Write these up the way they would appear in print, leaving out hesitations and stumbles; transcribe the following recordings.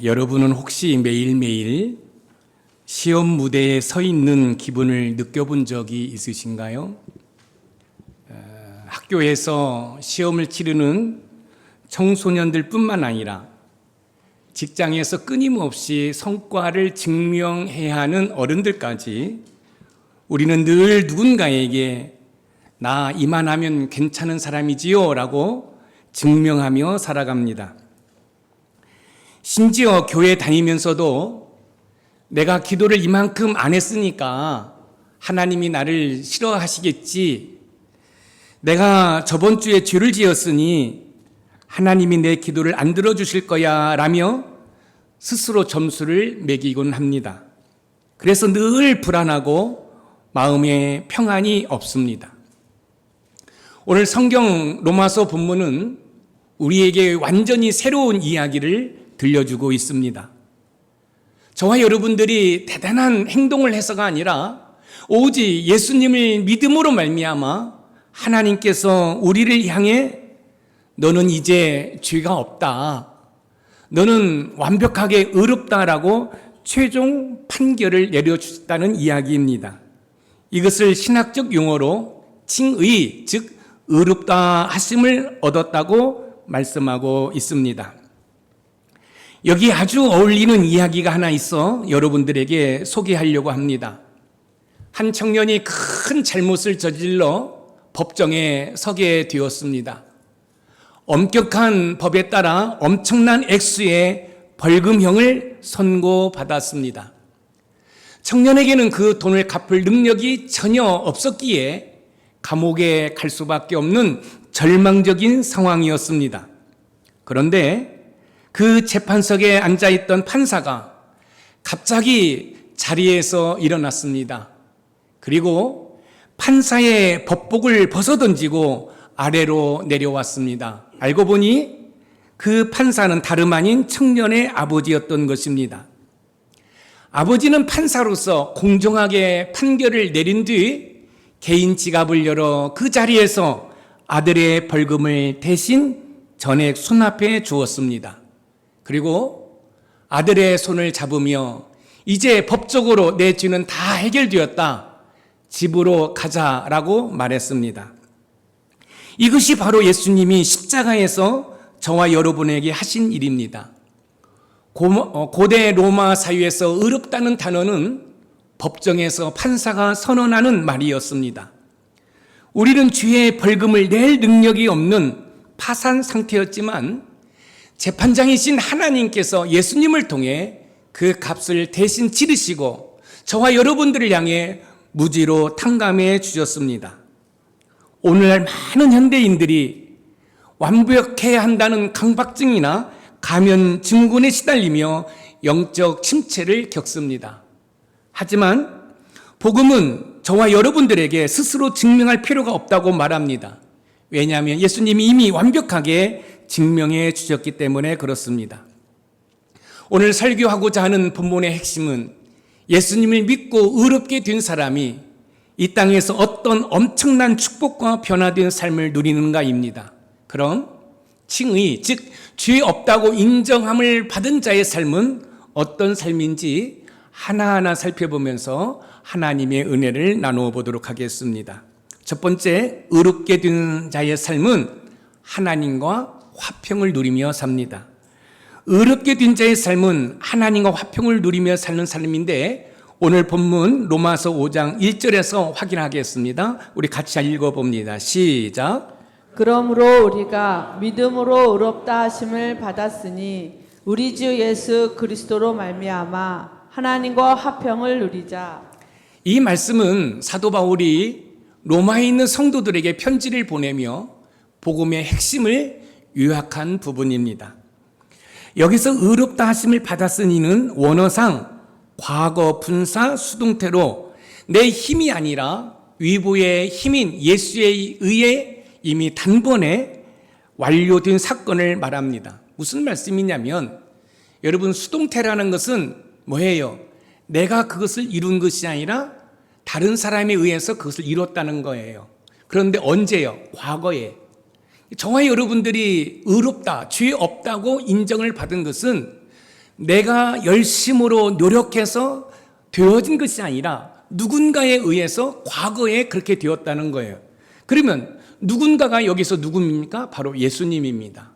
여러분은 혹시 매일매일 시험 무대에 서 있는 기분을 느껴본 적이 있으신가요? 학교에서 시험을 치르는 청소년들 뿐만 아니라 직장에서 끊임없이 성과를 증명해야 하는 어른들까지 우리는 늘 누군가에게 나 이만하면 괜찮은 사람이지요 라고 증명하며 살아갑니다. 심지어 교회 다니면서도 내가 기도를 이만큼 안 했으니까 하나님이 나를 싫어하시겠지, 내가 저번 주에 죄를 지었으니 하나님이 내 기도를 안 들어주실 거야 라며 스스로 점수를 매기곤 합니다. 그래서 늘 불안하고 마음에 평안이 없습니다. 오늘 성경 로마서 본문은 우리에게 완전히 새로운 이야기를 들려주고 있습니다. 저와 여러분들이 대단한 행동을 해서가 아니라 오직 예수님을 믿음으로 말미암아 하나님께서 우리를 향해 너는 이제 죄가 없다, 너는 완벽하게 의롭다라고 최종 판결을 내려주셨다는 이야기입니다. 이것을 신학적 용어로 칭의, 즉 의롭다 하심을 얻었다고 말씀하고 있습니다. 여기 아주 어울리는 이야기가 하나 있어 여러분들에게 소개하려고 합니다. 한 청년이 큰 잘못을 저질러 법정에 서게 되었습니다. 엄격한 법에 따라 엄청난 액수의 벌금형을 선고받았습니다. 청년에게는 그 돈을 갚을 능력이 전혀 없었기에 감옥에 갈 수밖에 없는 절망적인 상황이었습니다. 그런데 그 재판석에 앉아있던 판사가 갑자기 자리에서 일어났습니다. 그리고 판사의 법복을 벗어던지고 아래로 내려왔습니다. 알고 보니 그 판사는 다름 아닌 청년의 아버지였던 것입니다. 아버지는 판사로서 공정하게 판결을 내린 뒤 개인 지갑을 열어 그 자리에서 아들의 벌금을 대신 전액 수납해 주었습니다. 그리고 아들의 손을 잡으며 이제 법적으로 내 죄는 다 해결되었다, 집으로 가자라고 말했습니다. 이것이 바로 예수님이 십자가에서 저와 여러분에게 하신 일입니다. 고대 로마 사회에서 의롭다는 단어는 법정에서 판사가 선언하는 말이었습니다. 우리는 죄의 벌금을 낼 능력이 없는 파산 상태였지만 재판장이신 하나님께서 예수님을 통해 그 값을 대신 치르시고 저와 여러분들을 향해 무지로 탕감해 주셨습니다. 오늘날 많은 현대인들이 완벽해야 한다는 강박증이나 가면 증후군에 시달리며 영적 침체를 겪습니다. 하지만 복음은 저와 여러분들에게 스스로 증명할 필요가 없다고 말합니다. 왜냐하면 예수님이 이미 완벽하게 증명해 주셨기 때문에 그렇습니다. 오늘 설교하고자 하는 본문의 핵심은 예수님을 믿고 의롭게 된 사람이 이 땅에서 어떤 엄청난 축복과 변화된 삶을 누리는가입니다. 그럼 칭의, 즉 죄 없다고 인정함을 받은 자의 삶은 어떤 삶인지 하나하나 살펴보면서 하나님의 은혜를 나누어 보도록 하겠습니다. 첫 번째, 의롭게 된 자의 삶은 하나님과 화평을 누리며 삽니다. 의롭게 된 자의 삶은 하나님과 화평을 누리며 사는 삶인데 오늘 본문 로마서 5장 1절에서 확인하겠습니다. 우리 같이 읽어봅니다. 시작. 그러므로 우리가 믿음으로 의롭다 하심을 받았으니 우리 주 예수 그리스도로 말미암아 하나님과 화평을 누리자. 이 말씀은 사도 바울이 로마에 있는 성도들에게 편지를 보내며 복음의 핵심을 요약한 부분입니다. 여기서 의롭다 하심을 받았으니는 원어상 과거 분사 수동태로 내 힘이 아니라 위보의 힘인 예수에 의해 이미 단번에 완료된 사건을 말합니다. 무슨 말씀이냐면 여러분, 수동태라는 것은 뭐예요? 내가 그것을 이룬 것이 아니라 다른 사람에 의해서 그것을 이뤘다는 거예요. 그런데 언제요? 과거에. 저와 여러분들이 의롭다, 죄 없다고 인정을 받은 것은 내가 열심으로 노력해서 되어진 것이 아니라 누군가에 의해서 과거에 그렇게 되었다는 거예요. 그러면 누군가가 여기서 누굽니까? 바로 예수님입니다.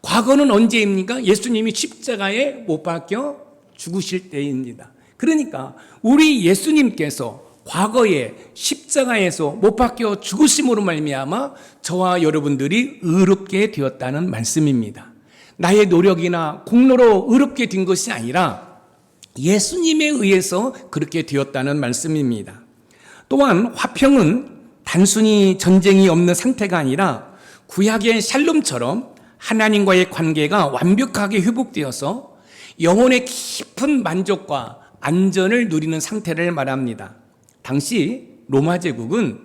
과거는 언제입니까? 예수님이 십자가에 못 박혀 죽으실 때입니다. 그러니까 우리 예수님께서 과거에 십자가에서 못 박혀 죽으심으로 말미암아 저와 여러분들이 의롭게 되었다는 말씀입니다. 나의 노력이나 공로로 의롭게 된 것이 아니라 예수님에 의해서 그렇게 되었다는 말씀입니다. 또한 화평은 단순히 전쟁이 없는 상태가 아니라 구약의 샬롬처럼 하나님과의 관계가 완벽하게 회복되어서 영혼의 깊은 만족과 안전을 누리는 상태를 말합니다. 당시 로마 제국은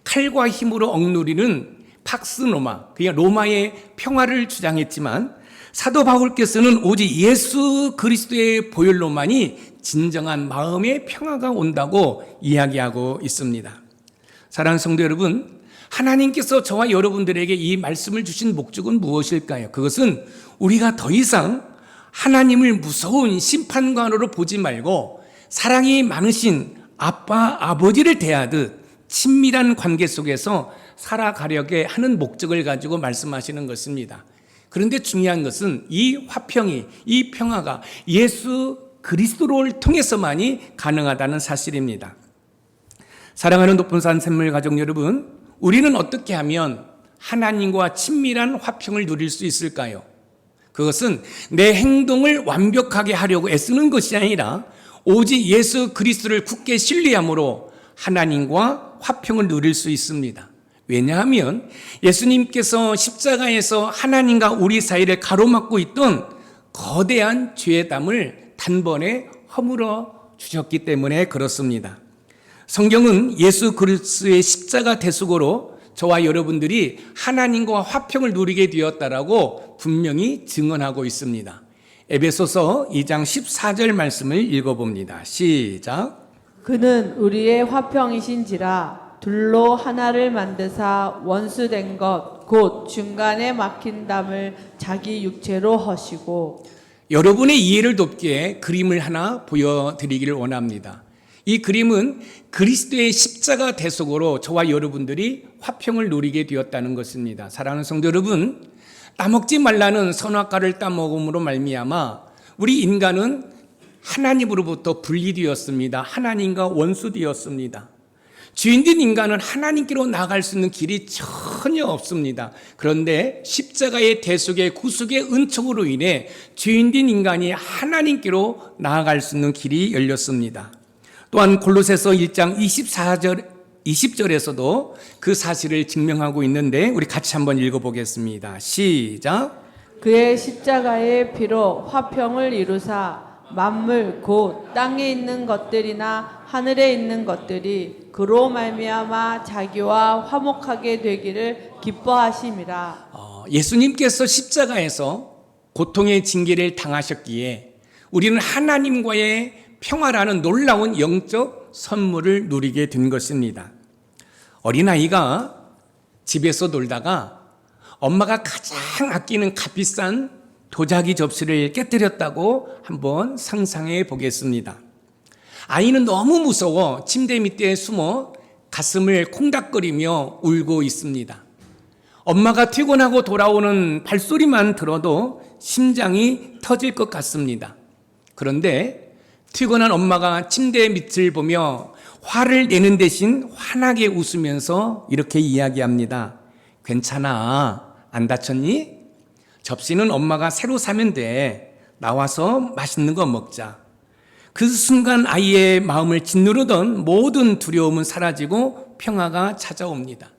칼과 힘으로 억누리는 팍스 로마, 그냥 로마의 평화를 주장했지만 사도 바울께서는 오직 예수 그리스도의 보혈로만이 진정한 마음의 평화가 온다고 이야기하고 있습니다. 사랑하는 성도 여러분, 하나님께서 저와 여러분들에게 이 말씀을 주신 목적은 무엇일까요? 그것은 우리가 더 이상 하나님을 무서운 심판관으로 보지 말고 사랑이 많으신 아빠, 아버지를 대하듯 친밀한 관계 속에서 살아가려게 하는 목적을 가지고 말씀하시는 것입니다. 그런데 중요한 것은 이 화평이, 이 평화가 예수 그리스도를 통해서만이 가능하다는 사실입니다. 사랑하는 높은산 샘물 가족 여러분, 우리는 어떻게 하면 하나님과 친밀한 화평을 누릴 수 있을까요? 그것은 내 행동을 완벽하게 하려고 애쓰는 것이 아니라 오직 예수 그리스도를 굳게 신뢰함으로 하나님과 화평을 누릴 수 있습니다. 왜냐하면 예수님께서 십자가에서 하나님과 우리 사이를 가로막고 있던 거대한 죄의 담을 단번에 허물어 주셨기 때문에 그렇습니다. 성경은 예수 그리스도의 십자가 대속으로 저와 여러분들이 하나님과 화평을 누리게 되었다라고 분명히 증언하고 있습니다. 에베소서 2장 14절 말씀을 읽어봅니다. 시작. 그는 우리의 화평이신지라 둘로 하나를 만드사 원수된 것 곧 중간에 막힌 담을 자기 육체로 허시고. 여러분의 이해를 돕게 그림을 하나 보여드리기를 원합니다. 이 그림은 그리스도의 십자가 대속으로 저와 여러분들이 화평을 누리게 되었다는 것입니다. 사랑하는 성도 여러분, 따먹지 말라는 선악과를 따먹음으로 말미암아 우리 인간은 하나님으로부터 분리되었습니다. 하나님과 원수되었습니다. 죄인된 인간은 하나님께로 나아갈 수 있는 길이 전혀 없습니다. 그런데 십자가의 대속의 구속의 은총으로 인해 죄인된 인간이 하나님께로 나아갈 수 있는 길이 열렸습니다. 또한 골로새서 1장 20절에서도 그 사실을 증명하고 있는데 우리 같이 한번 읽어보겠습니다. 시작. 그의 십자가의 피로 화평을 이루사 만물 곧 땅에 있는 것들이나 하늘에 있는 것들이 그로 말미암아 자기와 화목하게 되기를 기뻐하심이라. 예수님께서 십자가에서 고통의 징계를 당하셨기에 우리는 하나님과의 평화라는 놀라운 영적 선물을 누리게 된 것입니다. 어린아이가 집에서 놀다가 엄마가 가장 아끼는 값비싼 도자기 접시를 깨뜨렸다고 한번 상상해 보겠습니다. 아이는 너무 무서워 침대 밑에 숨어 가슴을 콩닥거리며 울고 있습니다. 엄마가 퇴근하고 돌아오는 발소리만 들어도 심장이 터질 것 같습니다. 그런데 퇴근한 엄마가 침대 밑을 보며 화를 내는 대신 환하게 웃으면서 이렇게 이야기합니다. 괜찮아, 안 다쳤니? 접시는 엄마가 새로 사면 돼. 나와서 맛있는 거 먹자. 그 순간 아이의 마음을 짓누르던 모든 두려움은 사라지고 평화가 찾아옵니다.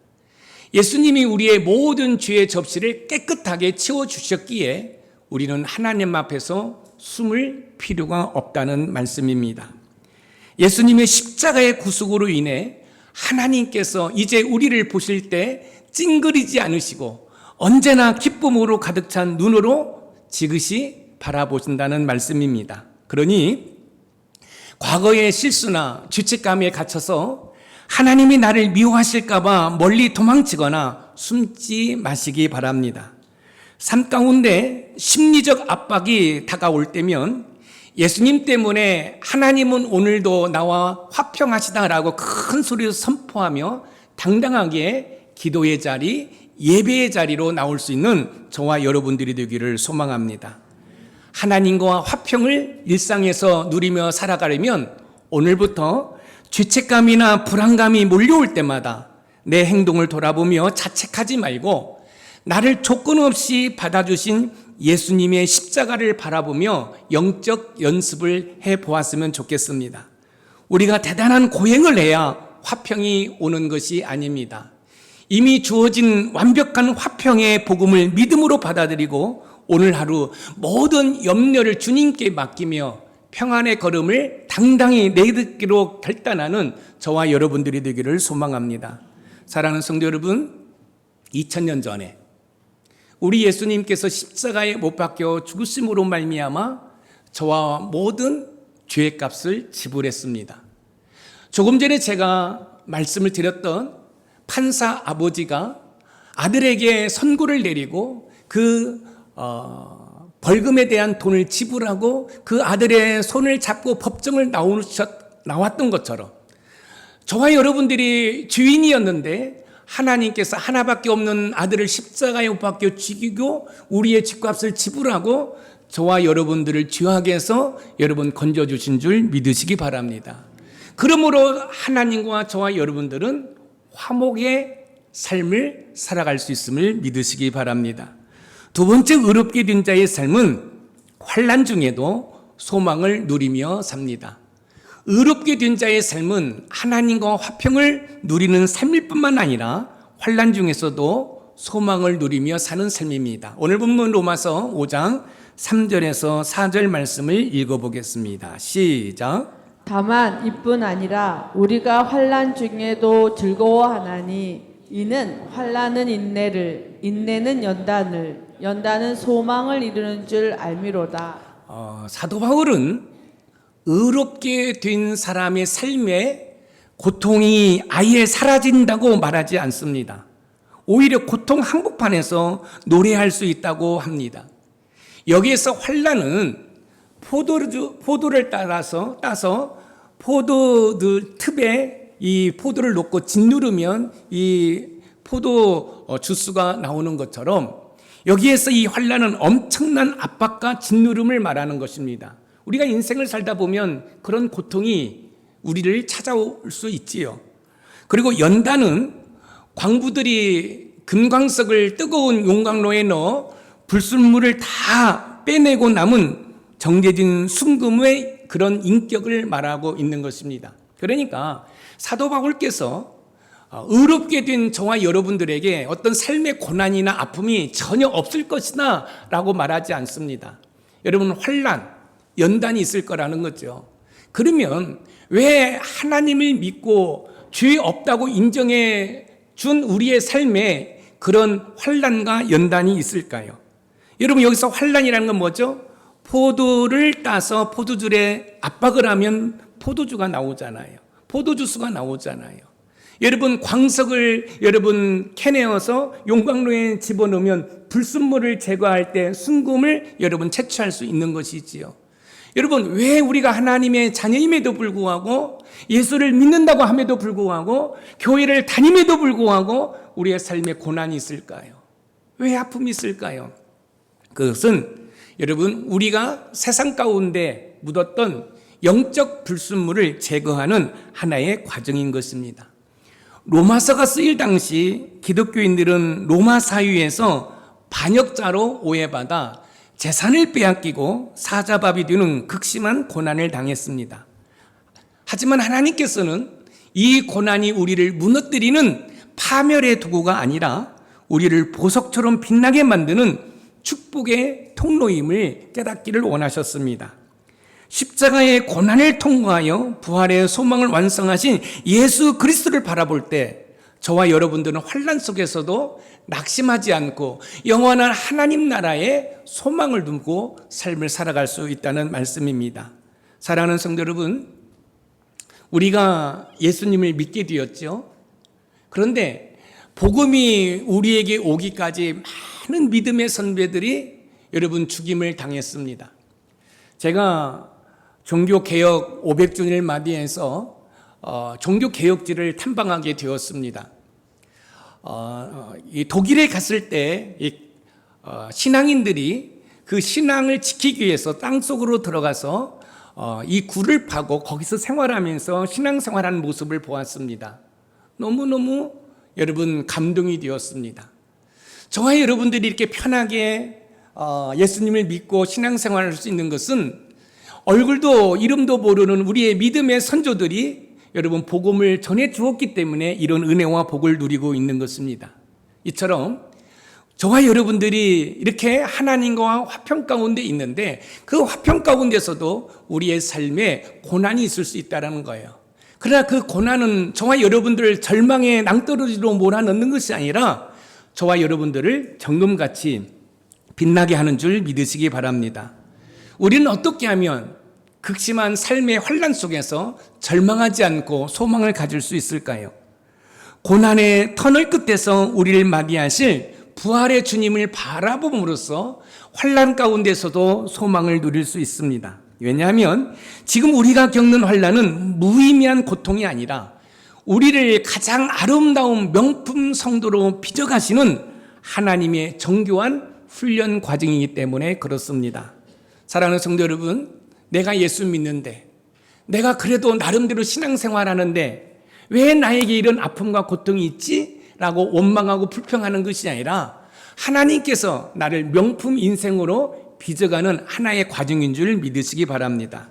예수님이 우리의 모든 죄의 접시를 깨끗하게 치워주셨기에 우리는 하나님 앞에서 숨을 필요가 없다는 말씀입니다. 예수님의 십자가의 구속으로 인해 하나님께서 이제 우리를 보실 때 찡그리지 않으시고 언제나 기쁨으로 가득 찬 눈으로 지그시 바라보신다는 말씀입니다. 그러니 과거의 실수나 죄책감에 갇혀서 하나님이 나를 미워하실까 봐 멀리 도망치거나 숨지 마시기 바랍니다. 삶 가운데 심리적 압박이 다가올 때면 예수님 때문에 하나님은 오늘도 나와 화평하시다라고 큰 소리로 선포하며 당당하게 기도의 자리, 예배의 자리로 나올 수 있는 저와 여러분들이 되기를 소망합니다. 하나님과 화평을 일상에서 누리며 살아가려면 오늘부터 죄책감이나 불안감이 몰려올 때마다 내 행동을 돌아보며 자책하지 말고 나를 조건 없이 받아주신 예수님의 십자가를 바라보며 영적 연습을 해보았으면 좋겠습니다. 우리가 대단한 고행을 해야 화평이 오는 것이 아닙니다. 이미 주어진 완벽한 화평의 복음을 믿음으로 받아들이고 오늘 하루 모든 염려를 주님께 맡기며 평안의 걸음을 당당히 내딛기로 결단하는 저와 여러분들이 되기를 소망합니다. 사랑하는 성도 여러분, 2000년 전에 우리 예수님께서 십자가에 못 박혀 죽으심으로 말미암아 저와 모든 죄의 값을 지불했습니다. 조금 전에 제가 말씀을 드렸던 판사 아버지가 아들에게 선고를 내리고 그 벌금에 대한 돈을 지불하고 그 아들의 손을 잡고 법정을 나왔던 것처럼 저와 여러분들이 주인이었는데 하나님께서 하나밖에 없는 아들을 십자가에 못 박혀 죽이고 우리의 죗값을 지불하고 저와 여러분들을 죄악에 해서 여러분 건져주신 줄 믿으시기 바랍니다. 그러므로 하나님과 저와 여러분들은 화목의 삶을 살아갈 수 있음을 믿으시기 바랍니다. 두 번째, 의롭게 된 자의 삶은 환난 중에도 소망을 누리며 삽니다. 의롭게 된 자의 삶은 하나님과 화평을 누리는 삶일 뿐만 아니라 환난 중에서도 소망을 누리며 사는 삶입니다. 오늘 본문 로마서 5장 3절에서 4절 말씀을 읽어보겠습니다. 시작. 다만 이뿐 아니라 우리가 환난 중에도 즐거워하나니 이는 환난은 인내를, 인내는 연단을, 연단은 소망을 이루는 줄 알미로다. 사도 바울은 의롭게 된 사람의 삶에 고통이 아예 사라진다고 말하지 않습니다. 오히려 고통 한복판에서 노래할 수 있다고 합니다. 여기에서 환난은 포도를 따서 포도들 틈에 이 포도를 놓고 짓누르면 이 포도 주스가 나오는 것처럼 여기에서 이 환난은 엄청난 압박과 짓누름을 말하는 것입니다. 우리가 인생을 살다 보면 그런 고통이 우리를 찾아올 수 있지요. 그리고 연단은 광부들이 금광석을 뜨거운 용광로에 넣어 불순물을 다 빼내고 남은 정제진 순금의 그런 인격을 말하고 있는 것입니다. 그러니까 사도 바울께서 의롭게 된 저와 여러분들에게 어떤 삶의 고난이나 아픔이 전혀 없을 것이다 라고 말하지 않습니다. 여러분, 환난, 연단이 있을 거라는 거죠. 그러면 왜 하나님을 믿고 죄 없다고 인정해 준 우리의 삶에 그런 환난과 연단이 있을까요? 여러분, 여기서 환난이라는 건 뭐죠? 포도를 따서 포도줄에 압박을 하면 포도주가 나오잖아요. 포도주스가 나오잖아요. 여러분, 광석을 여러분 캐내어서 용광로에 집어넣으면 불순물을 제거할 때 순금을 여러분 채취할 수 있는 것이지요. 여러분, 왜 우리가 하나님의 자녀임에도 불구하고 예수를 믿는다고 함에도 불구하고 교회를 다님에도 불구하고 우리의 삶에 고난이 있을까요? 왜 아픔이 있을까요? 그것은 여러분, 우리가 세상 가운데 묻었던 영적 불순물을 제거하는 하나의 과정인 것입니다. 로마서가 쓰일 당시 기독교인들은 로마 사회에서 반역자로 오해받아 재산을 빼앗기고 사자밥이 되는 극심한 고난을 당했습니다. 하지만 하나님께서는 이 고난이 우리를 무너뜨리는 파멸의 도구가 아니라 우리를 보석처럼 빛나게 만드는 축복의 통로임을 깨닫기를 원하셨습니다. 십자가의 고난을 통과하여 부활의 소망을 완성하신 예수 그리스도를 바라볼 때 저와 여러분들은 환난 속에서도 낙심하지 않고 영원한 하나님 나라에 소망을 두고 삶을 살아갈 수 있다는 말씀입니다. 사랑하는 성도 여러분, 우리가 예수님을 믿게 되었죠. 그런데 복음이 우리에게 오기까지 많은 믿음의 선배들이 여러분 죽임을 당했습니다. 제가 종교개혁 500주년을 맞이해서 종교개혁지를 탐방하게 되었습니다. 이 독일에 갔을 때 신앙인들이 그 신앙을 지키기 위해서 땅속으로 들어가서 이 굴을 파고 거기서 생활하면서 신앙생활하는 모습을 보았습니다. 너무너무 여러분 감동이 되었습니다. 저와 여러분들이 이렇게 편하게 예수님을 믿고 신앙생활할 수 있는 것은 얼굴도 이름도 모르는 우리의 믿음의 선조들이 여러분 복음을 전해 주었기 때문에 이런 은혜와 복을 누리고 있는 것입니다. 이처럼 저와 여러분들이 이렇게 하나님과 화평 가운데 있는데 그 화평 가운데서도 우리의 삶에 고난이 있을 수 있다는 거예요. 그러나 그 고난은 저와 여러분들을 절망의 낭떠러지로 몰아넣는 것이 아니라 저와 여러분들을 정금같이 빛나게 하는 줄 믿으시기 바랍니다. 우리는 어떻게 하면 극심한 삶의 환난 속에서 절망하지 않고 소망을 가질 수 있을까요? 고난의 터널 끝에서 우리를 맞이하실 부활의 주님을 바라봄으로써 환난 가운데서도 소망을 누릴 수 있습니다. 왜냐하면 지금 우리가 겪는 환난은 무의미한 고통이 아니라 우리를 가장 아름다운 명품 성도로 빚어가시는 하나님의 정교한 훈련 과정이기 때문에 그렇습니다. 사랑하는 성도 여러분, 내가 예수 믿는데 내가 그래도 나름대로 신앙생활하는데 왜 나에게 이런 아픔과 고통이 있지? 라고 원망하고 불평하는 것이 아니라 하나님께서 나를 명품 인생으로 빚어가는 하나의 과정인 줄 믿으시기 바랍니다.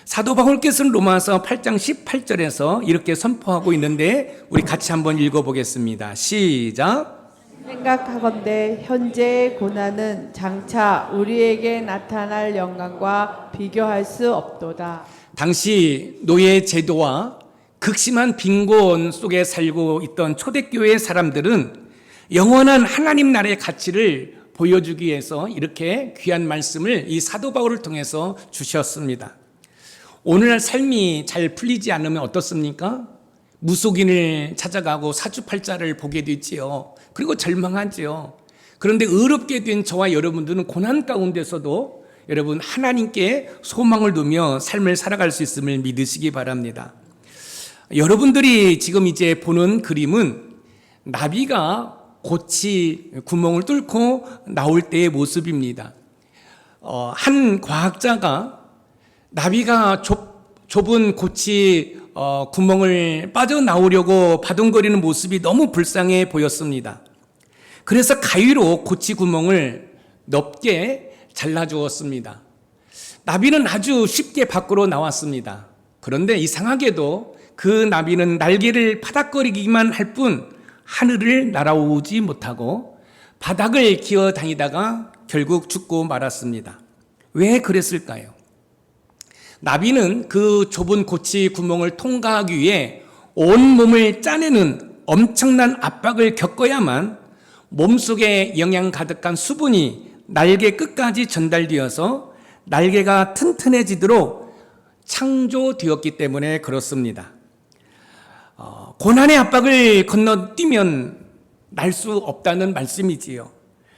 사도 바울께서는 로마서 8장 18절에서 이렇게 선포하고 있는데 우리 같이 한번 읽어보겠습니다. 시작. 생각하건대 현재의 고난은 장차 우리에게 나타날 영광과 비교할 수 없도다. 당시 노예 제도와 극심한 빈곤 속에 살고 있던 초대교회 사람들은 영원한 하나님 나라의 가치를 보여주기 위해서 이렇게 귀한 말씀을 이 사도 바울을 통해서 주셨습니다. 오늘날 삶이 잘 풀리지 않으면 어떻습니까? 무속인을 찾아가고 사주팔자를 보게 되지요. 그리고 절망하지요. 그런데 의롭게 된 저와 여러분들은 고난 가운데서도 여러분 하나님께 소망을 두며 삶을 살아갈 수 있음을 믿으시기 바랍니다. 여러분들이 지금 이제 보는 그림은 나비가 고치 구멍을 뚫고 나올 때의 모습입니다. 한 과학자가 나비가 좁은 고치 구멍을 빠져나오려고 바둥거리는 모습이 너무 불쌍해 보였습니다. 그래서 가위로 고치 구멍을 넓게 잘라주었습니다. 나비는 아주 쉽게 밖으로 나왔습니다. 그런데 이상하게도 그 나비는 날개를 파닥거리기만 할 뿐 하늘을 날아오지 못하고 바닥을 기어 다니다가 결국 죽고 말았습니다. 왜 그랬을까요? 나비는 그 좁은 고치 구멍을 통과하기 위해 온몸을 짜내는 엄청난 압박을 겪어야만 몸속에 영양 가득한 수분이 날개 끝까지 전달되어서 날개가 튼튼해지도록 창조되었기 때문에 그렇습니다. 고난의 압박을 건너뛰면 날 수 없다는 말씀이지요.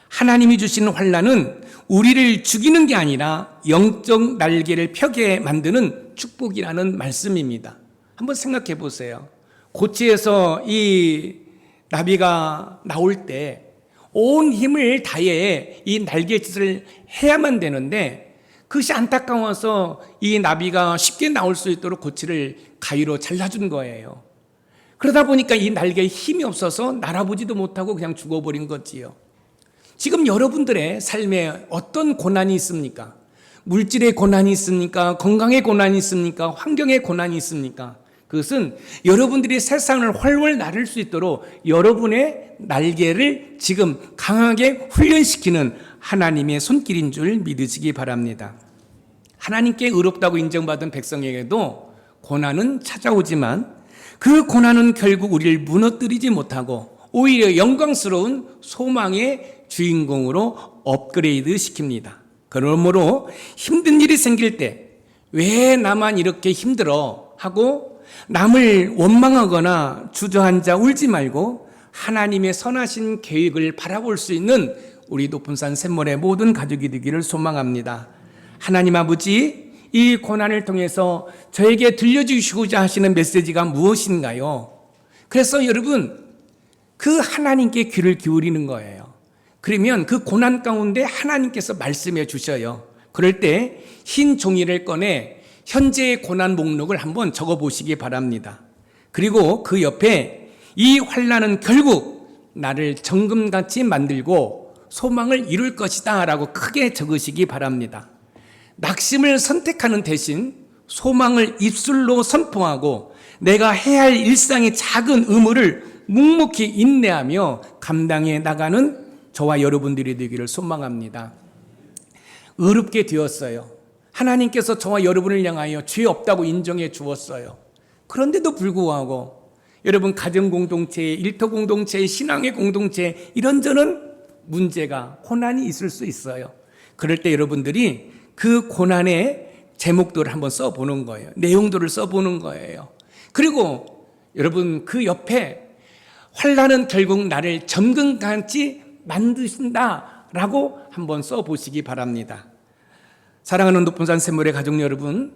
하나님이 주시는 환난은 우리를 죽이는 게 아니라 영적 날개를 펴게 만드는 축복이라는 말씀입니다. 한번 생각해 보세요. 고치에서 이 나비가 나올 때 온 힘을 다해 이 날개짓을 해야만 되는데 그것이 안타까워서 이 나비가 쉽게 나올 수 있도록 고치를 가위로 잘라준 거예요. 그러다 보니까 이 날개에 힘이 없어서 날아보지도 못하고 그냥 죽어버린 거지요. 지금 여러분들의 삶에 어떤 고난이 있습니까? 물질의 고난이 있습니까? 건강의 고난이 있습니까? 환경의 고난이 있습니까? 그것은 여러분들이 세상을 훨훨 나를 수 있도록 여러분의 날개를 지금 강하게 훈련시키는 하나님의 손길인 줄 믿으시기 바랍니다. 하나님께 의롭다고 인정받은 백성에게도 고난은 찾아오지만 그 고난은 결국 우리를 무너뜨리지 못하고 오히려 영광스러운 소망의 주인공으로 업그레이드 시킵니다. 그러므로 힘든 일이 생길 때 왜 나만 이렇게 힘들어 하고 남을 원망하거나 주저앉아 울지 말고 하나님의 선하신 계획을 바라볼 수 있는 우리 높은 산 샘물의 모든 가족이 되기를 소망합니다. 하나님 아버지, 이 고난을 통해서 저에게 들려주시고자 하시는 메시지가 무엇인가요? 그래서 여러분, 그 하나님께 귀를 기울이는 거예요. 그러면 그 고난 가운데 하나님께서 말씀해 주셔요. 그럴 때 흰 종이를 꺼내 현재의 고난 목록을 한번 적어 보시기 바랍니다. 그리고 그 옆에 이 환난은 결국 나를 정금같이 만들고 소망을 이룰 것이다 라고 크게 적으시기 바랍니다. 낙심을 선택하는 대신 소망을 입술로 선포하고 내가 해야 할 일상의 작은 의무를 묵묵히 인내하며 감당해 나가는 저와 여러분들이 되기를 소망합니다. 의롭게 되었어요. 하나님께서 저와 여러분을 향하여 죄 없다고 인정해 주었어요. 그런데도 불구하고 여러분 가정 공동체, 일터 공동체, 신앙의 공동체 이런저런 문제가 고난이 있을 수 있어요. 그럴 때 여러분들이 그 고난의 제목들을 한번 써보는 거예요. 내용들을 써보는 거예요. 그리고 여러분 그 옆에 환난은 결국 나를 정금같이 만드신다라고 한번 써보시기 바랍니다. 사랑하는 높은산 샘물의 가족 여러분,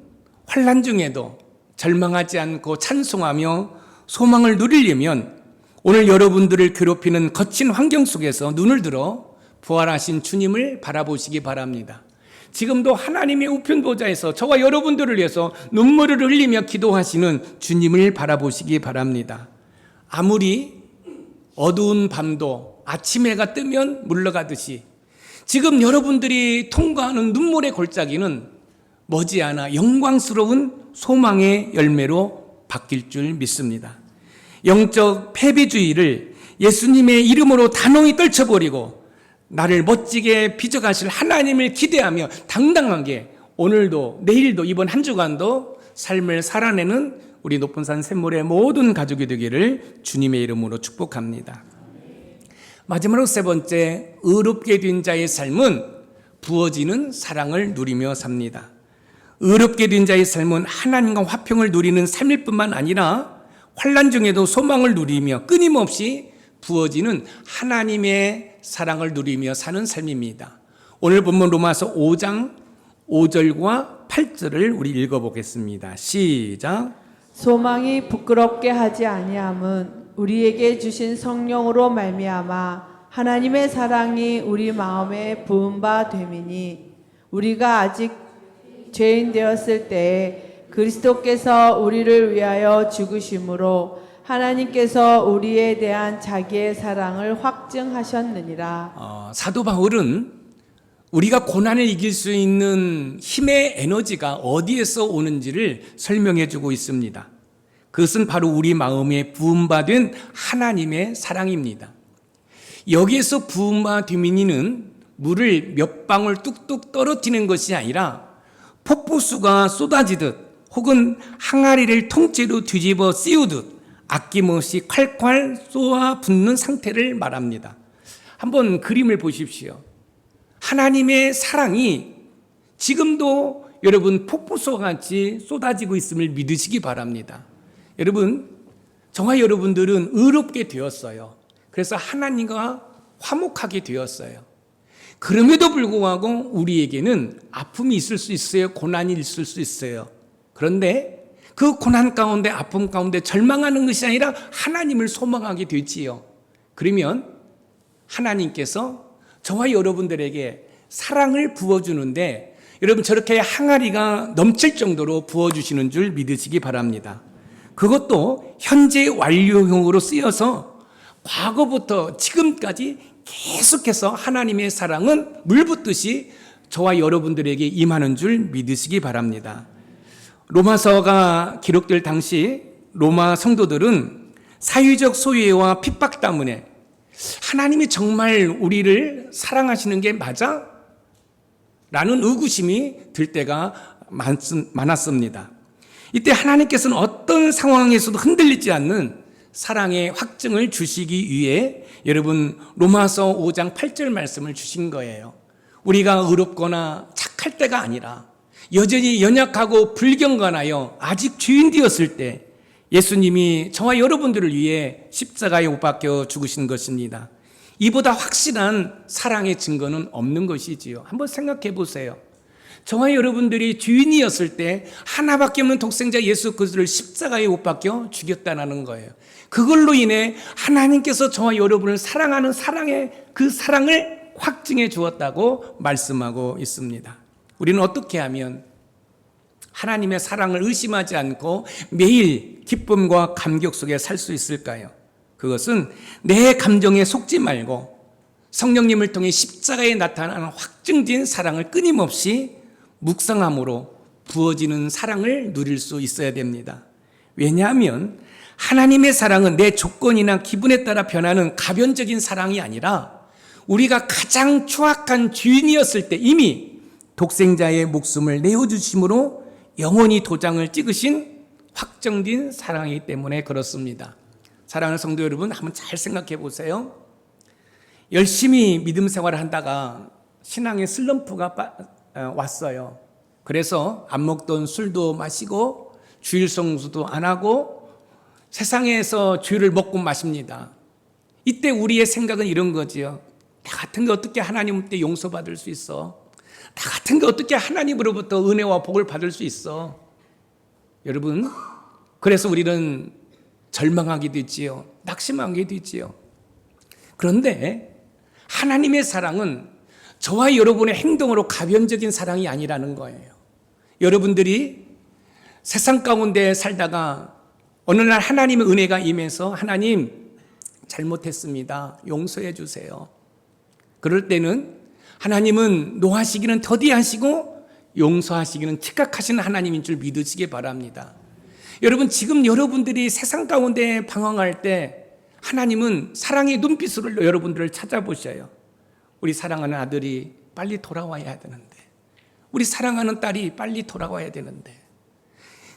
환난 중에도 절망하지 않고 찬송하며 소망을 누리려면 오늘 여러분들을 괴롭히는 거친 환경 속에서 눈을 들어 부활하신 주님을 바라보시기 바랍니다. 지금도 하나님의 우편 보좌에서 저와 여러분들을 위해서 눈물을 흘리며 기도하시는 주님을 바라보시기 바랍니다. 아무리 어두운 밤도 아침 해가 뜨면 물러가듯이 지금 여러분들이 통과하는 눈물의 골짜기는 머지않아 영광스러운 소망의 열매로 바뀔 줄 믿습니다. 영적 패배주의를 예수님의 이름으로 단호히 떨쳐버리고 나를 멋지게 빚어가실 하나님을 기대하며 당당하게 오늘도 내일도 이번 한 주간도 삶을 살아내는 우리 높은산 샘물의 모든 가족이 되기를 주님의 이름으로 축복합니다. 마지막으로 세 번째, 의롭게 된 자의 삶은 부어지는 사랑을 누리며 삽니다. 의롭게 된 자의 삶은 하나님과 화평을 누리는 삶일 뿐만 아니라 환난 중에도 소망을 누리며 끊임없이 부어지는 하나님의 사랑을 누리며 사는 삶입니다. 오늘 본문 로마서 5장 5절과 8절을 우리 읽어보겠습니다. 시작. 소망이 부끄럽게 하지 아니함은 우리에게 주신 성령으로 말미암아 하나님의 사랑이 우리 마음에 부은 바 됨이니 우리가 아직 죄인 되었을 때에 그리스도께서 우리를 위하여 죽으심으로 하나님께서 우리에 대한 자기의 사랑을 확증하셨느니라. 사도 바울은 우리가 고난을 이길 수 있는 힘의 에너지가 어디에서 오는지를 설명해 주고 있습니다. 그것은 바로 우리 마음에 부음받은 하나님의 사랑입니다. 여기에서 부음받음이니는 물을 몇 방울 뚝뚝 떨어뜨리는 것이 아니라 폭포수가 쏟아지듯 혹은 항아리를 통째로 뒤집어 씌우듯 아낌없이 콸콸 쏘아 붓는 상태를 말합니다. 한번 그림을 보십시오. 하나님의 사랑이 지금도 여러분 폭포수와 같이 쏟아지고 있음을 믿으시기 바랍니다. 여러분, 저와 여러분들은 의롭게 되었어요. 그래서 하나님과 화목하게 되었어요. 그럼에도 불구하고 우리에게는 아픔이 있을 수 있어요. 고난이 있을 수 있어요. 그런데 그 고난 가운데 아픔 가운데 절망하는 것이 아니라 하나님을 소망하게 되지요. 그러면 하나님께서 저와 여러분들에게 사랑을 부어주는데 여러분 저렇게 항아리가 넘칠 정도로 부어주시는 줄 믿으시기 바랍니다. 그것도 현재 완료형으로 쓰여서 과거부터 지금까지 계속해서 하나님의 사랑은 물 붓듯이 저와 여러분들에게 임하는 줄 믿으시기 바랍니다. 로마서가 기록될 당시 로마 성도들은 사회적 소외와 핍박 때문에 하나님이 정말 우리를 사랑하시는 게 맞아? 라는 의구심이 들 때가 많았습니다. 이때 하나님께서는 어떤 상황에서도 흔들리지 않는 사랑의 확증을 주시기 위해 여러분 로마서 5장 8절 말씀을 주신 거예요. 우리가 의롭거나 착할 때가 아니라 여전히 연약하고 불경건하여 아직 죄인 되었을 때 예수님이 저와 여러분들을 위해 십자가에 못 박혀 죽으신 것입니다. 이보다 확실한 사랑의 증거는 없는 것이지요. 한번 생각해 보세요. 저와 여러분들이 주인이었을 때 하나밖에 없는 독생자 예수 그리스도를 십자가에 못 박혀 죽였다는 거예요. 그걸로 인해 하나님께서 저와 여러분을 사랑하는 그 사랑을 확증해 주었다고 말씀하고 있습니다. 우리는 어떻게 하면 하나님의 사랑을 의심하지 않고 매일 기쁨과 감격 속에 살 수 있을까요? 그것은 내 감정에 속지 말고 성령님을 통해 십자가에 나타나는 확증된 사랑을 끊임없이 묵상함으로 부어지는 사랑을 누릴 수 있어야 됩니다. 왜냐하면 하나님의 사랑은 내 조건이나 기분에 따라 변하는 가변적인 사랑이 아니라 우리가 가장 추악한 죄인이었을 때 이미 독생자의 목숨을 내어주심으로 영원히 도장을 찍으신 확정된 사랑이기 때문에 그렇습니다. 사랑하는 성도 여러분, 한번 잘 생각해 보세요. 열심히 믿음 생활을 하다가 신앙의 슬럼프가 왔어요. 그래서 안 먹던 술도 마시고 주일 성수도 안 하고 세상에서 주일을 먹고 마십니다. 이때 우리의 생각은 이런 거지요. 나 같은 게 어떻게 하나님한테 용서받을 수 있어? 나 같은 게 어떻게 하나님으로부터 은혜와 복을 받을 수 있어? 여러분, 그래서 우리는 절망하게 되지요. 낙심하게 되지요. 그런데 하나님의 사랑은 저와 여러분의 행동으로 가변적인 사랑이 아니라는 거예요. 여러분들이 세상 가운데 살다가 어느 날 하나님의 은혜가 임해서 하나님 잘못했습니다. 용서해 주세요. 그럴 때는 하나님은 노하시기는 더디하시고 용서하시기는 즉각하시는 하나님인 줄 믿으시기 바랍니다. 여러분, 지금 여러분들이 세상 가운데 방황할 때 하나님은 사랑의 눈빛으로 여러분들을 찾아보셔요. 우리 사랑하는 아들이 빨리 돌아와야 되는데, 우리 사랑하는 딸이 빨리 돌아와야 되는데,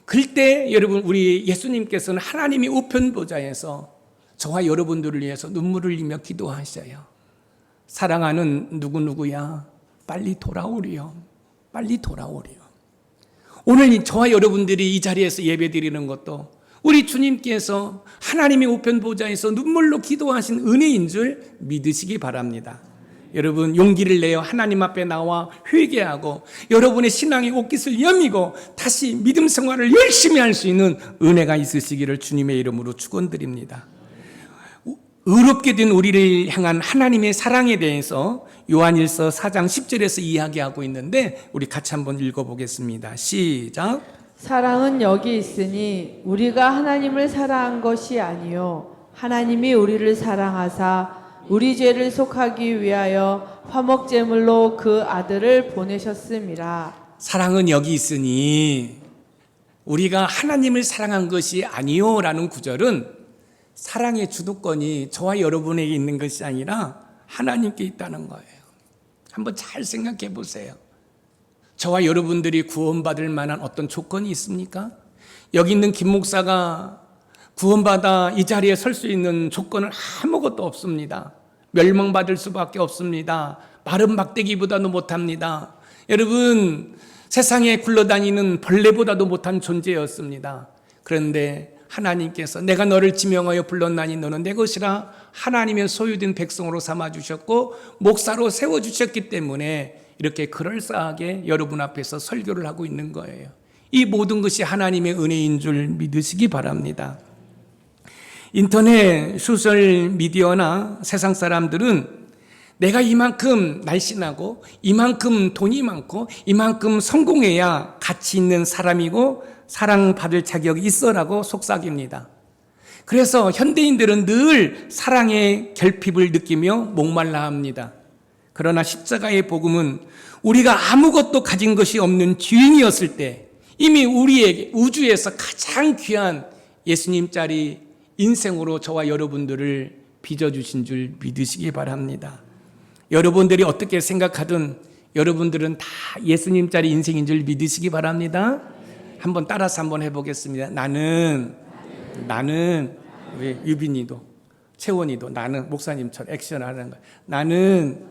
그럴 때 여러분, 우리 예수님께서는 하나님이 우편 보좌에서 저와 여러분들을 위해서 눈물을 흘리며 기도하셔요. 사랑하는 누구누구야, 빨리 돌아오리요. 빨리 오리요. 오늘 저와 여러분들이 이 자리에서 예배드리는 것도 우리 주님께서 하나님의 우편 보좌에서 눈물로 기도하신 은혜인 줄 믿으시기 바랍니다. 여러분, 용기를 내어 하나님 앞에 나와 회개하고 여러분의 신앙의 옷깃을 여미고 다시 믿음 생활을 열심히 할 수 있는 은혜가 있으시기를 주님의 이름으로 축원드립니다. 의롭게 된 우리를 향한 하나님의 사랑에 대해서 요한일서 4장 10절에서 이야기하고 있는데 우리 같이 한번 읽어보겠습니다. 시작. 사랑은 여기 있으니 우리가 하나님을 사랑한 것이 아니요 하나님이 우리를 사랑하사 우리 죄를 속하기 위하여 화목제물로 그 아들을 보내셨음이라. 사랑은 여기 있으니 우리가 하나님을 사랑한 것이 아니요 라는 구절은 사랑의 주도권이 저와 여러분에게 있는 것이 아니라 하나님께 있다는 거예요. 한번 잘 생각해 보세요. 저와 여러분들이 구원받을 만한 어떤 조건이 있습니까? 여기 있는 김 목사가 구원받아 이 자리에 설 수 있는 조건은 아무것도 없습니다. 멸망받을 수밖에 없습니다. 마른 막대기보다도 못합니다. 여러분, 세상에 굴러다니는 벌레보다도 못한 존재였습니다. 그런데 하나님께서 내가 너를 지명하여 불렀나니 너는 내 것이라 하나님의 소유된 백성으로 삼아주셨고 목사로 세워주셨기 때문에 이렇게 그럴싸하게 여러분 앞에서 설교를 하고 있는 거예요. 이 모든 것이 하나님의 은혜인 줄 믿으시기 바랍니다. 인터넷, 소셜 미디어나 세상 사람들은 내가 이만큼 날씬하고 이만큼 돈이 많고 이만큼 성공해야 가치 있는 사람이고 사랑받을 자격이 있어라고 속삭입니다. 그래서 현대인들은 늘 사랑의 결핍을 느끼며 목말라 합니다. 그러나 십자가의 복음은 우리가 아무것도 가진 것이 없는 죄인이었을 때 이미 우리에게 우주에서 가장 귀한 예수님짜리 인생으로 저와 여러분들을 빚어주신 줄 믿으시기 바랍니다. 여러분들이 어떻게 생각하든 여러분들은 다 예수님짜리 인생인 줄 믿으시기 바랍니다. 한번 따라서 한번 해보겠습니다. 나는 우리 유빈이도 채원이도 나는 목사님처럼 액션하는 거예요. 나는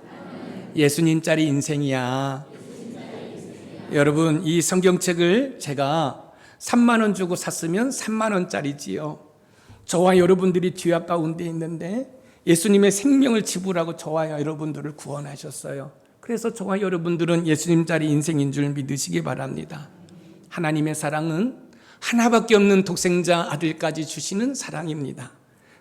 예수님짜리 인생이야. 여러분, 이 성경책을 제가 3만 원 주고 샀으면 3만 원짜리지요. 저와 여러분들이 죄악 가운데 있는데 예수님의 생명을 지불하고 저와 여러분들을 구원하셨어요. 그래서 저와 여러분들은 예수님 자리 인생인 줄 믿으시기 바랍니다. 하나님의 사랑은 하나밖에 없는 독생자 아들까지 주시는 사랑입니다.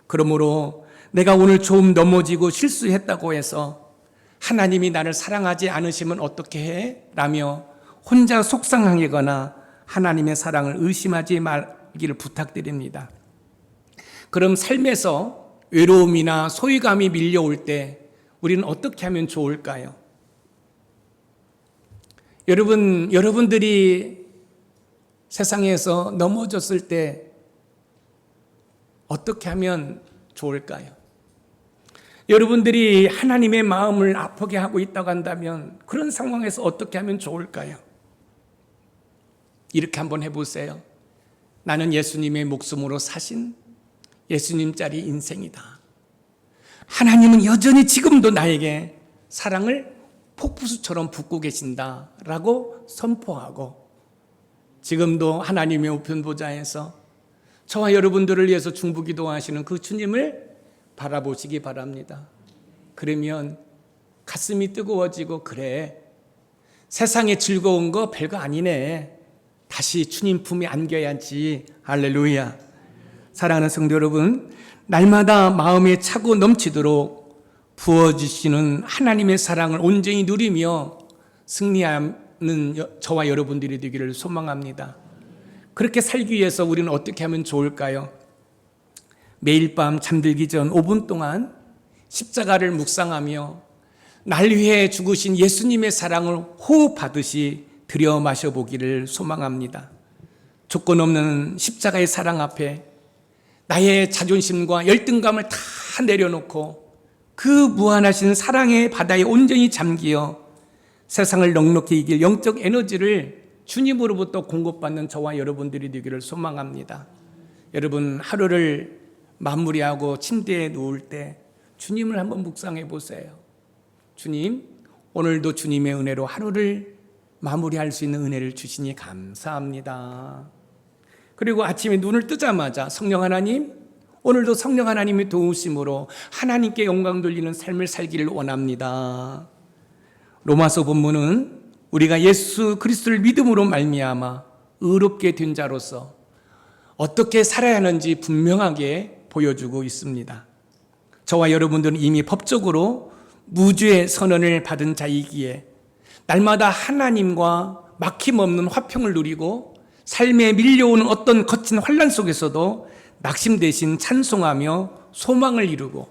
그러므로 내가 오늘 좀 넘어지고 실수했다고 해서 하나님이 나를 사랑하지 않으시면 어떻게 해? 라며 혼자 속상하거나 하나님의 사랑을 의심하지 말기를 부탁드립니다. 그럼 삶에서 외로움이나 소외감이 밀려올 때 우리는 어떻게 하면 좋을까요? 여러분들이 세상에서 넘어졌을 때 어떻게 하면 좋을까요? 여러분들이 하나님의 마음을 아프게 하고 있다고 한다면 그런 상황에서 어떻게 하면 좋을까요? 이렇게 한번 해보세요. 나는 예수님의 목숨으로 사신 예수님짜리 인생이다. 하나님은 여전히 지금도 나에게 사랑을 폭포수처럼 붓고 계신다라고 선포하고 지금도 하나님의 우편 보좌에서 저와 여러분들을 위해서 중보기도하시는 그 주님을 바라보시기 바랍니다. 그러면 가슴이 뜨거워지고 그래 세상에 즐거운 거 별거 아니네. 다시 주님 품에 안겨야지. 할렐루야. 사랑하는 성도 여러분, 날마다 마음에 차고 넘치도록 부어주시는 하나님의 사랑을 온전히 누리며 승리하는 저와 여러분들이 되기를 소망합니다. 그렇게 살기 위해서 우리는 어떻게 하면 좋을까요? 매일 밤 잠들기 전 5분 동안 십자가를 묵상하며 날 위해 죽으신 예수님의 사랑을 호흡하듯이 들여 마셔보기를 소망합니다. 조건 없는 십자가의 사랑 앞에 나의 자존심과 열등감을 다 내려놓고 그 무한하신 사랑의 바다에 온전히 잠기어 세상을 넉넉히 이길 영적 에너지를 주님으로부터 공급받는 저와 여러분들이 되기를 소망합니다. 여러분 하루를 마무리하고 침대에 누울 때 주님을 한번 묵상해 보세요. 주님, 오늘도 주님의 은혜로 하루를 마무리할 수 있는 은혜를 주시니 감사합니다. 그리고 아침에 눈을 뜨자마자 성령 하나님, 오늘도 성령 하나님의 도우심으로 하나님께 영광 돌리는 삶을 살기를 원합니다. 로마서 본문은 우리가 예수 그리스도를 믿음으로 말미암아 의롭게 된 자로서 어떻게 살아야 하는지 분명하게 보여주고 있습니다. 저와 여러분들은 이미 법적으로 무죄의 선언을 받은 자이기에 날마다 하나님과 막힘없는 화평을 누리고 삶에 밀려오는 어떤 거친 환난 속에서도 낙심 대신 찬송하며 소망을 이루고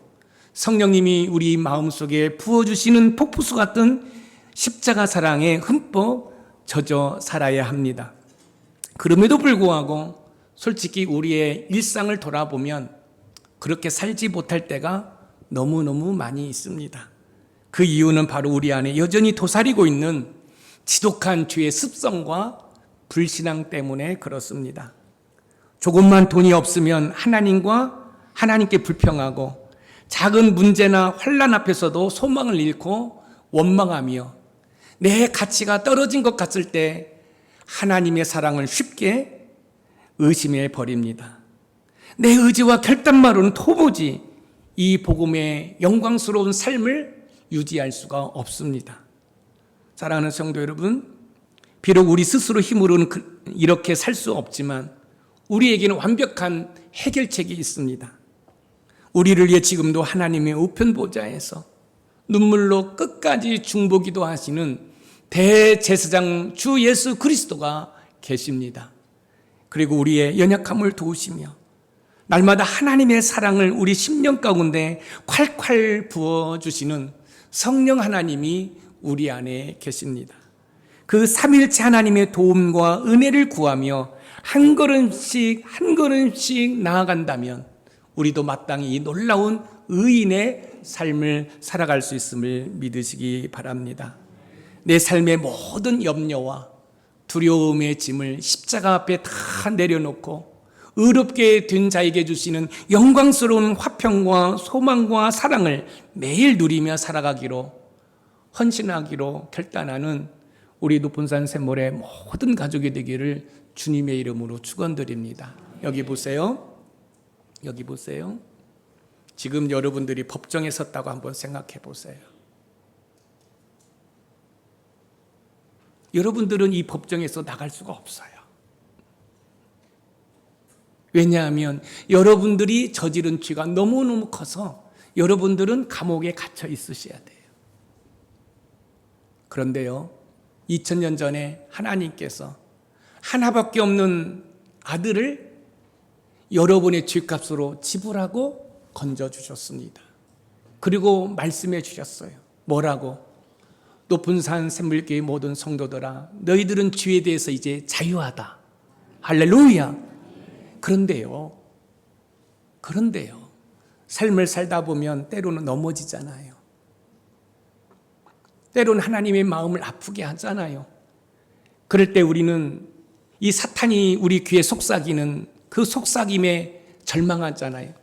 성령님이 우리 마음속에 부어주시는 폭포수 같은 십자가 사랑에 흠뻑 젖어 살아야 합니다. 그럼에도 불구하고 솔직히 우리의 일상을 돌아보면 그렇게 살지 못할 때가 너무너무 많이 있습니다. 그 이유는 바로 우리 안에 여전히 도사리고 있는 지독한 죄의 습성과 불신앙 때문에 그렇습니다. 조금만 돈이 없으면 하나님께 불평하고 작은 문제나 환난 앞에서도 소망을 잃고 원망하며 내 가치가 떨어진 것 같을 때 하나님의 사랑을 쉽게 의심해 버립니다. 내 의지와 결단만으로는 도무지 이 복음의 영광스러운 삶을 유지할 수가 없습니다. 사랑하는 성도 여러분, 비록 우리 스스로 힘으로는 이렇게 살 수 없지만 우리에게는 완벽한 해결책이 있습니다. 우리를 위해 지금도 하나님의 우편 보좌에서 눈물로 끝까지 중보기도 하시는 대제사장 주 예수 그리스도가 계십니다. 그리고 우리의 연약함을 도우시며 날마다 하나님의 사랑을 우리 심령 가운데 콸콸 부어주시는 성령 하나님이 우리 안에 계십니다. 그 삼일체 하나님의 도움과 은혜를 구하며 한 걸음씩 나아간다면 우리도 마땅히 이 놀라운 의인의 삶을 살아갈 수 있음을 믿으시기 바랍니다. 내 삶의 모든 염려와 두려움의 짐을 십자가 앞에 다 내려놓고 의롭게 된 자에게 주시는 영광스러운 화평과 소망과 사랑을 매일 누리며 살아가기로 헌신하기로 결단하는 우리 높은산 샘물의 모든 가족이 되기를 주님의 이름으로 축원드립니다. 여기 보세요. 지금 여러분들이 법정에 섰다고 한번 생각해 보세요. 여러분들은 이 법정에서 나갈 수가 없어요. 왜냐하면 여러분들이 저지른 죄가 너무너무 커서 여러분들은 감옥에 갇혀 있으셔야 돼요. 그런데요, 2000년 전에 하나님께서 하나밖에 없는 아들을 여러분의 죄값으로 지불하고 건져주셨습니다. 그리고 말씀해 주셨어요. 뭐라고? 높은 산 샘물교회 모든 성도들아, 너희들은 죄에 대해서 이제 자유하다. 할렐루야. 그런데요, 삶을 살다 보면 때로는 넘어지잖아요. 때로는 하나님의 마음을 아프게 하잖아요. 그럴 때 우리는 이 사탄이 우리 귀에 속삭이는 그 속삭임에 절망하잖아요.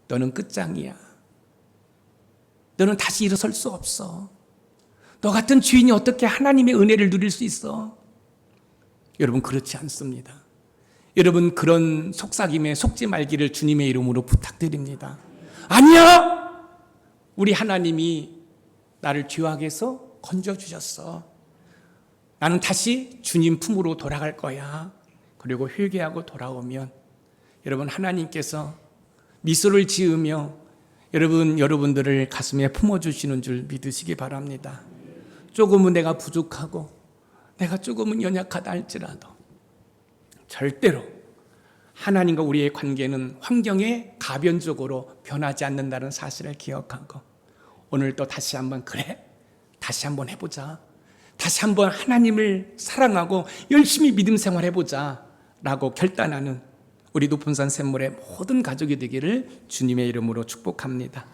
너는 끝장이야. 너는 다시 일어설 수 없어. 너 같은 주인이 어떻게 하나님의 은혜를 누릴 수 있어? 여러분, 그렇지 않습니다. 여러분, 그런 속삭임에 속지 말기를 주님의 이름으로 부탁드립니다. 아니야! 우리 하나님이 나를 죄악에서 건져주셨어. 나는 다시 주님 품으로 돌아갈 거야. 그리고 회개하고 돌아오면 여러분, 하나님께서 미소를 지으며 여러분들을 가슴에 품어주시는 줄 믿으시기 바랍니다. 조금은 내가 부족하고 내가 조금은 연약하다 할지라도 절대로 하나님과 우리의 관계는 환경에 가변적으로 변하지 않는다는 사실을 기억하고 오늘 또 다시 한번 다시 한번 해보자. 다시 한번 하나님을 사랑하고 열심히 믿음 생활해보자 라고 결단하는 우리 높은 산 샘물의 모든 가족이 되기를 주님의 이름으로 축복합니다.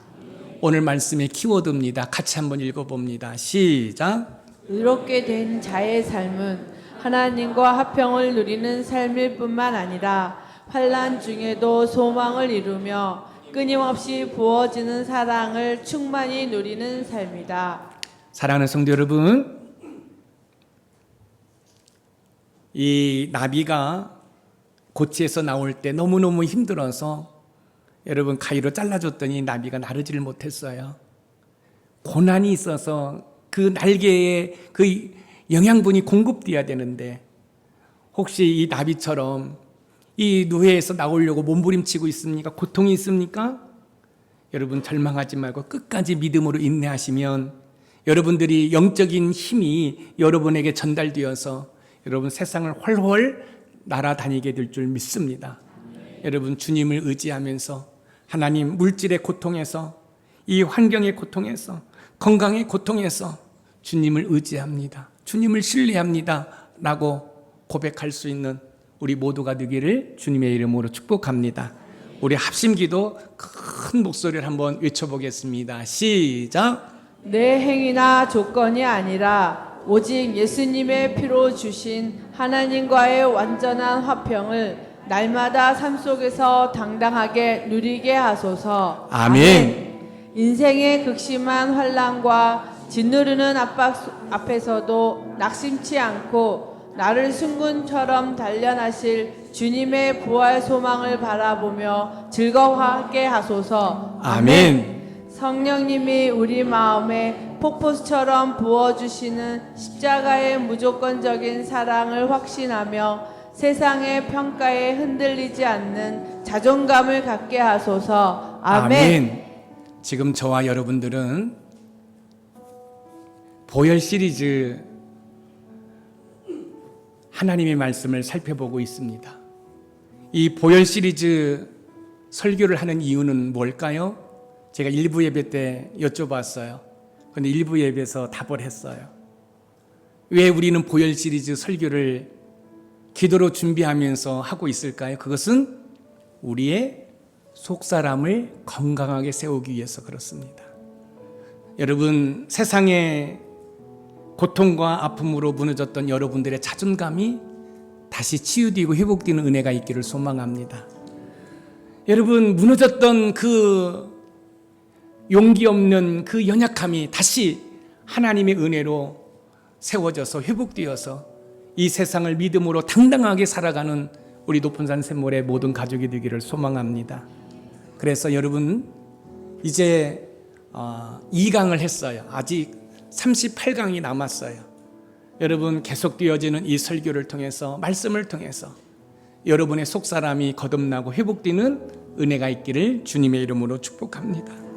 오늘 말씀의 키워드입니다. 같이 한번 읽어봅니다. 시작. 의롭게 된 자의 삶은 하나님과 화평을 누리는 삶일 뿐만 아니라 환난 중에도 소망을 이루며 끊임없이 부어지는 사랑을 충만히 누리는 삶이다. 사랑하는 성도 여러분, 이 나비가 고치에서 나올 때 너무너무 힘들어서 여러분 가위로 잘라줬더니 나비가 나르지를 못했어요. 고난이 있어서 그 날개에 그 영양분이 공급돼야 되는데 혹시 이 나비처럼 이 노예에서 나오려고 몸부림치고 있습니까? 고통이 있습니까? 여러분 절망하지 말고 끝까지 믿음으로 인내하시면 여러분들이 영적인 힘이 여러분에게 전달되어서 여러분 세상을 훨훨 날아다니게 될 줄 믿습니다. 여러분 주님을 의지하면서 하나님 물질의 고통에서 이 환경의 고통에서 건강의 고통에서 주님을 의지합니다. 주님을 신뢰합니다. 라고 고백할 수 있는 우리 모두가 되기를 주님의 이름으로 축복합니다. 우리 합심기도 큰 목소리를 한번 외쳐보겠습니다. 시작. 내 행위나 조건이 아니라 오직 예수님의 피로 주신 하나님과의 완전한 화평을 날마다 삶 속에서 당당하게 누리게 하소서. 아멘. 인생의 극심한 환난과 짓누르는 압박 앞에서도 낙심치 않고 나를 승군처럼 단련하실 주님의 부활 소망을 바라보며 즐거워하게 하소서. 아멘. 성령님이 우리 마음에 폭포수처럼 부어주시는 십자가의 무조건적인 사랑을 확신하며 세상의 평가에 흔들리지 않는 자존감을 갖게 하소서. 아멘. 지금 저와 여러분들은 보혈 시리즈 하나님의 말씀을 살펴보고 있습니다. 이 보혈 시리즈 설교를 하는 이유는 뭘까요? 제가 일부 예배 때 여쭤봤어요. 그런데 일부 예배에서 답을 했어요. 왜 우리는 보혈 시리즈 설교를 기도로 준비하면서 하고 있을까요? 그것은 우리의 속사람을 건강하게 세우기 위해서 그렇습니다. 여러분, 세상의 고통과 아픔으로 무너졌던 여러분들의 자존감이 다시 치유되고 회복되는 은혜가 있기를 소망합니다. 여러분, 무너졌던 그 용기 없는 그 연약함이 다시 하나님의 은혜로 세워져서 회복되어서 이 세상을 믿음으로 당당하게 살아가는 우리 높은 산 샘물의 모든 가족이 되기를 소망합니다. 그래서 여러분 이제 2강을 했어요. 아직 38강이 남았어요. 여러분 계속되어지는 이 설교를 통해서 말씀을 통해서 여러분의 속사람이 거듭나고 회복되는 은혜가 있기를 주님의 이름으로 축복합니다.